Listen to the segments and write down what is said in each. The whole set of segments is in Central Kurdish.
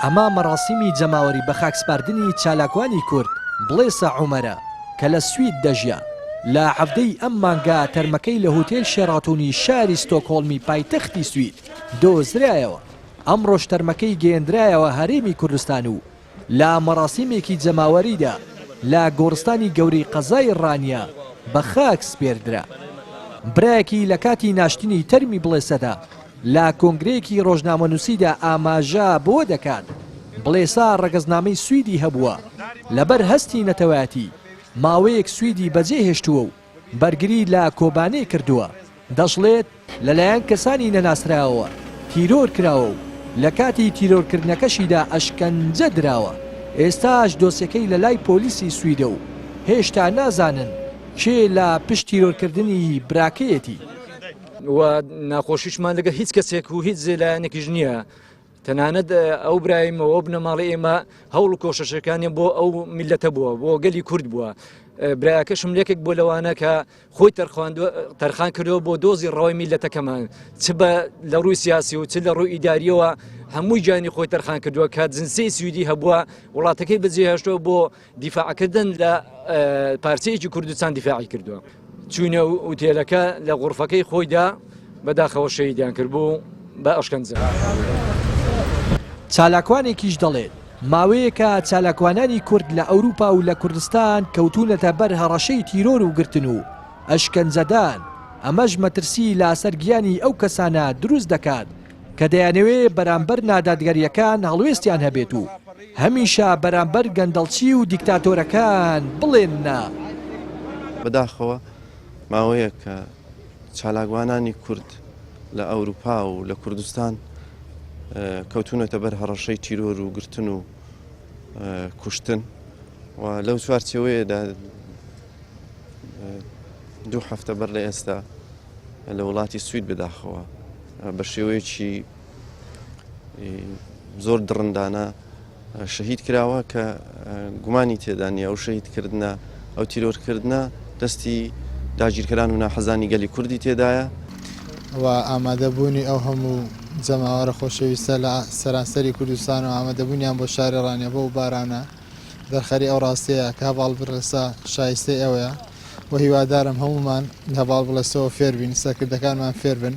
ئەمە مەڕاسیمی جەماوەری بە خاکسپاردنی چالاکوانی کورد بڵێسا عومەرە کە لە سوید دەژیا لە هەفتەی ئەم مانگا تەرمەکەی لە هۆتێل شێراتۆنی شاری ستۆکهۆڵمی پایتەختی سوید دۆزرایەوە. ئەمڕۆ تەرمەکەی گەیەندرایەوە هەرێمی کوردستان و لە مەڕاسیمێکی جەماوەریدا لە گۆڕستانی گەورەی قەزای ڕانیا بە خاک سپێردرا. برایەکی لە کاتی ناشتنی تەرمی بڵێسەدا لە کۆنگرەیەکی ڕۆژنامەنووسیدا ئاماژە بۆ دەکات بڵێسا ڕەگەزنامەی سویدی هەبووە لەبەر هەستی نەتەوایەتی ماوەیەک سویدی بەجێ هێشتووە و بەرگری لە کۆبانەی کردووە. دەشڵێت لەلایەن کەسانی نەناسراوەوە تیرۆر کراوە و لە کاتی تیرۆرکردنەکەشیدا ئەشکەنجە دراوە. ئێستاش دۆسیەکەی لە لای پۆلیسی سویدە و هێشتا نازانن کێ لە پشت تیرۆرکردنی براکەیەتی. و ناخۆشیشمان لەگە هیچ کەسێک و هیچ زێلایەنێکیش نییە. تەنانەت ئەو برایمەوە بنەماڵی ئێمە هەوڵ و کۆشەشەکانی بۆ ئەو میلەتە بووە بۆ گەلی کورد بووە. برایەکەشم لێکێک بۆ لەوانە کە خۆی تەرخان کردەوە بۆ دۆزی ڕەوای میلەتەکەمان چ بە لە ڕووی سیاسی و چ لە ڕووی ئیداریەوە هەمووی جانی خۆی تەرخان کردووە کە جنسەی سویدی هەبووە وڵاتەکەی بەجێهێشتەوە بۆ دیفاعکردن لە پارچەیەکی کوردستان دیفاعی کردووە. چوونە ئوتێلەکە لە غورفەکەی خۆیدا بەداخەوە شەهیدیان کردبوو بە ئەشکەنجە. چالاکوانێکیش دەڵێت ماوەیەکە چالاکوانانی کورد لە ئەوروپا و لە کوردستان کەوتونەتە بەر هەڕەشەی تیرۆر و گرتن و ئەشکەنجەدان. ئەمەش مەترسی لا سەرگیانی ئەو کەسانە دروست دەکات کە دەیانەوێ بەرامبەر نادادگەریەکان هەڵوێستیان هەبێت و هەمیشە بەرامبەر گەندەڵچی و دیکتاتۆرەکان بڵێن نا. بەداخەوە ماوەیە کە چالاکوانانی کورد لە ئەوروپا و لە کوردستان کەوتونەتە بەر هەڕەشەی تیرۆر و گرتن و کوشتن و لەو چوارچێوەیەدا 2 هەفتە بەر لە ئێستا لە وڵاتی سوید بەداخەوە بە شێوەیەکی زۆر دڕندانە شەهید کراوە کە گومانی تێدا نیە ئەو شەهیدکردنە ئەو تیرۆرکردنە دەستی داگیرکەران و ناحەزانی گەلی کوردی تێدایە و ئامادەبوونی ئەو هەموو جەماوەرە خۆشەویستە لە سەرانسەری کوردستان و ئامادەبوونیان بۆ شاری ڕانیە بۆ بارانە دەرخەری ئەو ڕاستەیە کە هەواڵ بڕێسا شایستەی ئەوەیە و هیوادارم هەمومان هەواڵ بڵێسەوە فێربین سەرکردەکانمان فێربن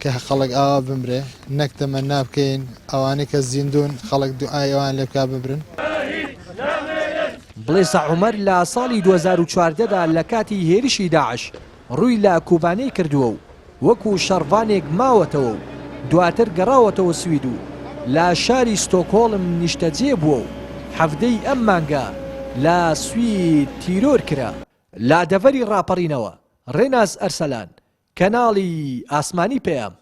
کە خەڵک ئاوا بمرێ نەک تەمەنا بکەین ئەوانەی کە زیندون خەڵک دوعای ئەوان لێ بکا ببرن. بڵێسا عومەر لە ساڵی 2014دا لە کاتی هێرشی داعش ڕووی لە کوبانەی کردووە و وەکو شەڕڤانێک ماوەتەوە و دواتر گەڕاوەتەوە سوید و لە شاری ستۆکهۆڵم نیشتەجێ بووە و هەفتەی ئەم مانگا لە سوید تیرۆر کرا. لە دەڤەری ڕاپەڕینەوە ڕێناز ئەرسەلان کەناڵی ئاسمانی پێیام.